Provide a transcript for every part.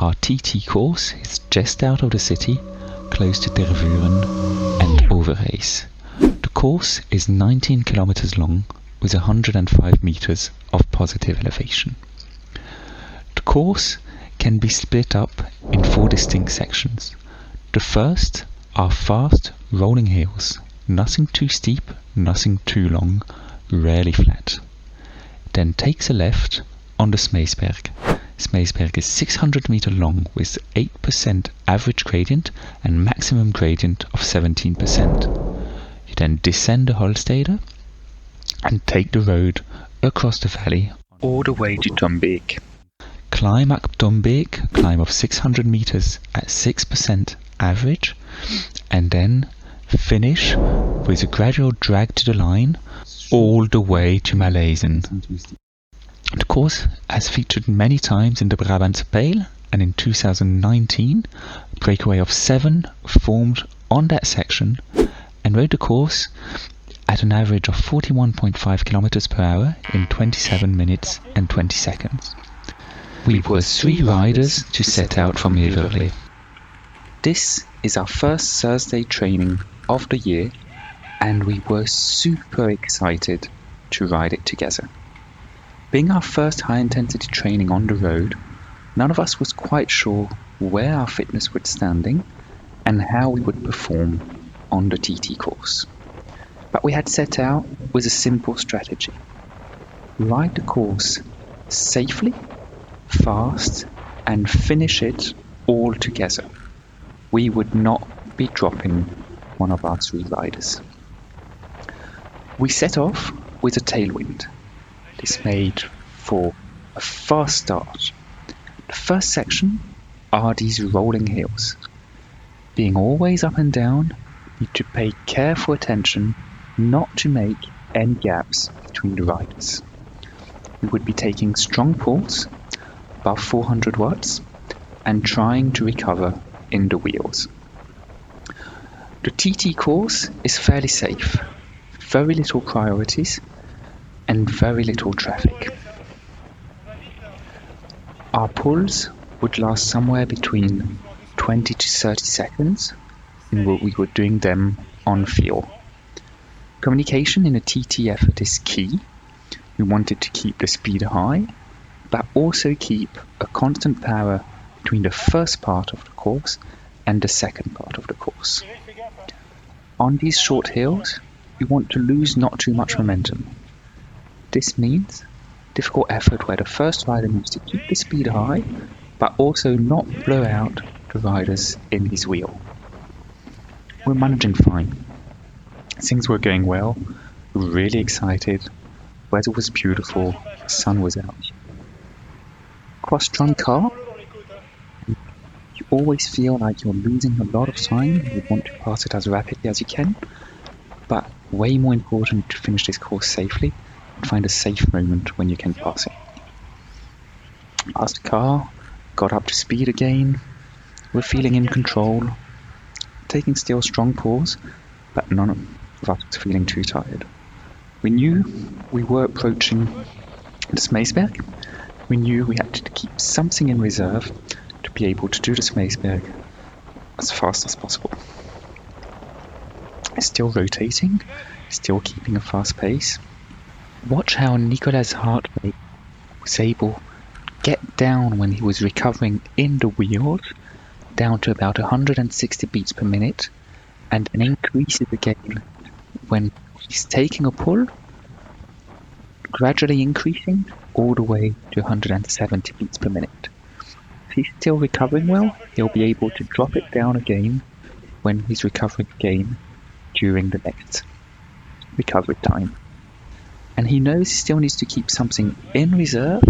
Our TT course is just out of the city, close to Tervuren and Overijs. The course is 19 kilometers long with 105 meters of positive elevation. The course can be split up in 4 distinct sections. The first are fast rolling hills, nothing too steep, nothing too long, rarely flat. Then takes a left on the Smeysberg. Smeysberg is 600 meters long with 8% average gradient and maximum gradient of 17%. You then descend the Holstede and take the road across the valley all the way to Dombeek. Climb up Dombeek, climb of 600 meters at 6% average, and then finish with a gradual drag to the line all the way to Maleizen. The course has featured many times in the Brabantse Pijl, and in 2019 a breakaway of 7 formed on that section and rode the course at an average of 41.5 km per hour in 27 minutes and 20 seconds. We were 3 riders to set out from Smeysberg. This is our first Thursday training of the year, and we were super excited to ride it together. Being our first high-intensity training on the road, none of us was quite sure where our fitness was standing and how we would perform on the TT course. But we had set out with a simple strategy. Ride the course safely, fast, and finish it all together. We would not be dropping one of our 3 riders. We set off with a tailwind. This made for a fast start. The first section are these rolling hills. Being always up and down, you need to pay careful attention not to make any gaps between the riders. We would be taking strong pulls, above 400 watts, and trying to recover in the wheels. The TT course is fairly safe, very little priorities, and very little traffic. Our pulls would last somewhere between 20 to 30 seconds, and we were doing them on feel. Communication in a TT effort is key. We wanted to keep the speed high, but also keep a constant power between the first part of the course and the second part of the course. On these short hills, we want to lose not too much momentum. This means difficult effort where the first rider needs to keep the speed high, but also not blow out the riders in his wheel. We're managing fine. Things were going well, we were really excited, weather was beautiful, the sun was out. Cross-trunk car, you always feel like you're losing a lot of time, you want to pass it as rapidly as you can, but way more important to finish this course safely and find a safe moment when you can pass it. Passed the car, got up to speed again, we're feeling in control, taking still strong pulls, but none of us was feeling too tired. We knew we were approaching the Smeysberg. We knew we had to keep something in reserve to be able to do the Smeysberg as fast as possible. Still rotating, still keeping a fast pace. Watch how Nicolas' heart rate was able to get down when he was recovering in the wheels, down to about 160 beats per minute, and then increases again when he's taking a pull, gradually increasing all the way to 170 beats per minute. If he's still recovering well, he'll be able to drop it down again when he's recovering again during the next recovery time. And he knows he still needs to keep something in reserve,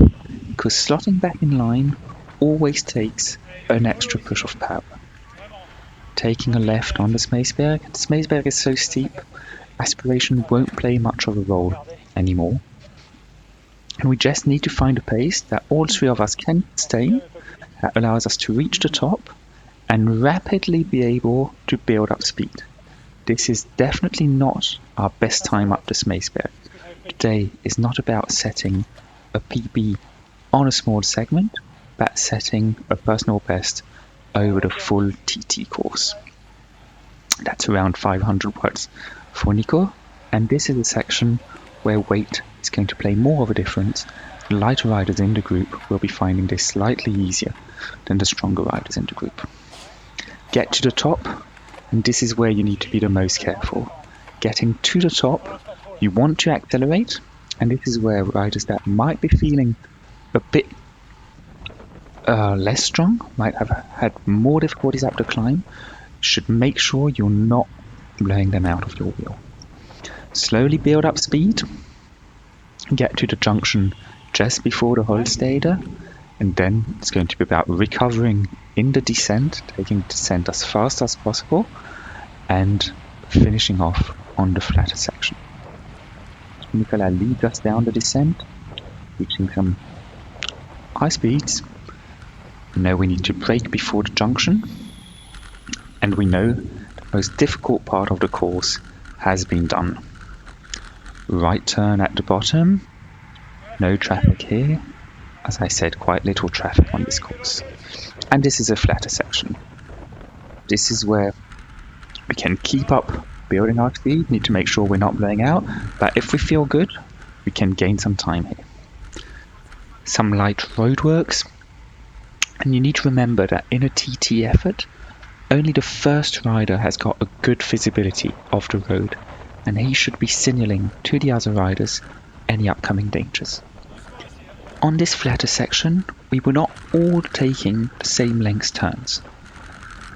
because slotting back in line always takes an extra push of power. Taking a left on the Smeysberg is so steep, aspiration won't play much of a role anymore. And we just need to find a pace that all 3 of us can sustain, that allows us to reach the top and rapidly be able to build up speed. This is definitely not our best time up the Smeysberg. Today is not about setting a PB on a small segment, but setting a personal best over the full TT course. That's around 500 watts for Nico, and this is a section where weight is going to play more of a difference. The lighter riders in the group will be finding this slightly easier than the stronger riders in the group. Get to the top, and this is where you need to be the most careful. Getting to the top, you want to accelerate, and this is where riders that might be feeling a bit less strong, might have had more difficulties up the climb, should make sure you're not blowing them out of your wheel. Slowly build up speed, get to the junction just before the Holsteder, and then it's going to be about recovering in the descent, taking the descent as fast as possible, and finishing off on the flatter section. Nicolas leads us down the descent, reaching some high speeds. Now we need to brake before the junction, and we know the most difficult part of the course has been done. Right turn at the bottom, no traffic here. As I said, quite little traffic on this course. And this is a flatter section. This is where we can keep up building our speed, need to make sure we're not blowing out, but if we feel good, we can gain some time here. Some light roadworks, and you need to remember that in a TT effort, only the first rider has got a good visibility of the road, and he should be signaling to the other riders any upcoming dangers. On this flatter section, we were not all taking the same length turns.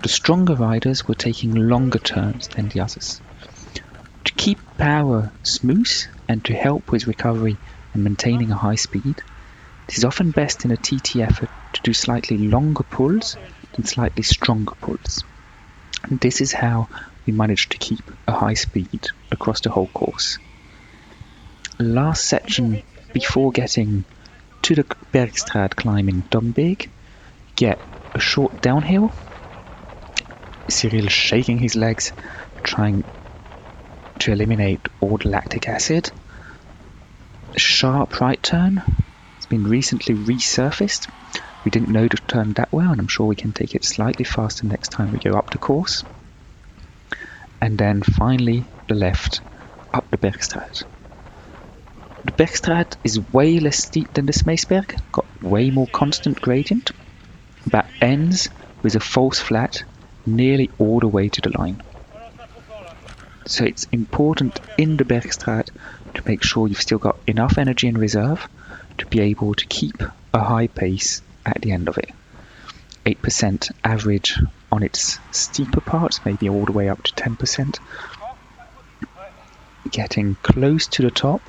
The stronger riders were taking longer turns than the others. To keep power smooth and to help with recovery and maintaining a high speed, it is often best in a TT effort to do slightly longer pulls than slightly stronger pulls. And this is how we managed to keep a high speed across the whole course. Last section before getting to the Bergstraat climbing Domberg, get a short downhill. Cyrille shaking his legs, trying to eliminate all the lactic acid. A sharp right turn. It's been recently resurfaced. We didn't know the turn that well, and I'm sure we can take it slightly faster next time we go up the course. And then finally the left, up the Bergstraat. The Bergstraat is way less steep than the Smeysberg, got way more constant gradient, but ends with a false flat nearly all the way to the line. So it's important in the Bergstraat to make sure you've still got enough energy in reserve to be able to keep a high pace at the end of it. 8% average on its steeper parts, maybe all the way up to 10%. Getting close to the top.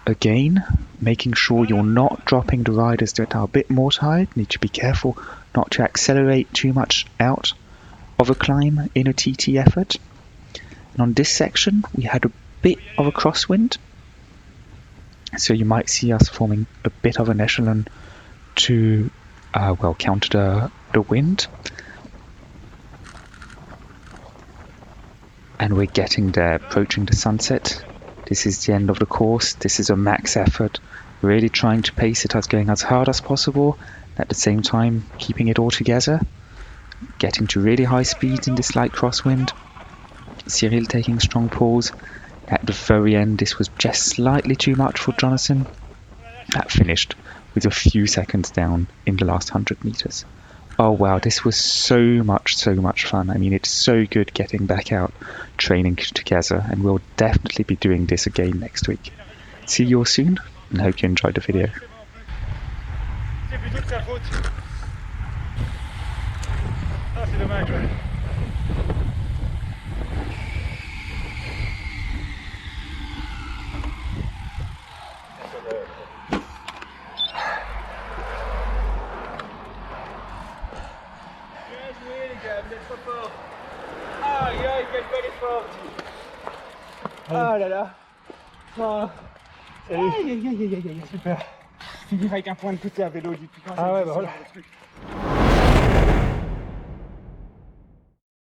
Again, making sure you're not dropping the riders that are a bit more tired. Need to be careful not to accelerate too much out of a climb in a TT effort. And on this section, we had a bit of a crosswind. So you might see us forming a bit of an echelon to counter the wind. And we're getting there, approaching the sunset. This is the end of the course. This is a max effort. Really trying to pace it as going as hard as possible. At the same time, keeping it all together. Getting to really high speeds in this light crosswind. Cyrille taking strong pulls. At the very end, this was just slightly too much for Jonathan. That finished with a few seconds down in the last 100 meters. Oh wow, this was so much fun. I mean, it's so good getting back out training together, and we'll definitely be doing this again next week. See you all soon, and hope you enjoyed the video. Ah là là. Oh. Salut. Aïe, aïe, aïe, aïe, aïe. Super. Finir avec un point de côté à vélo du tout. Ah ouais, bah voilà.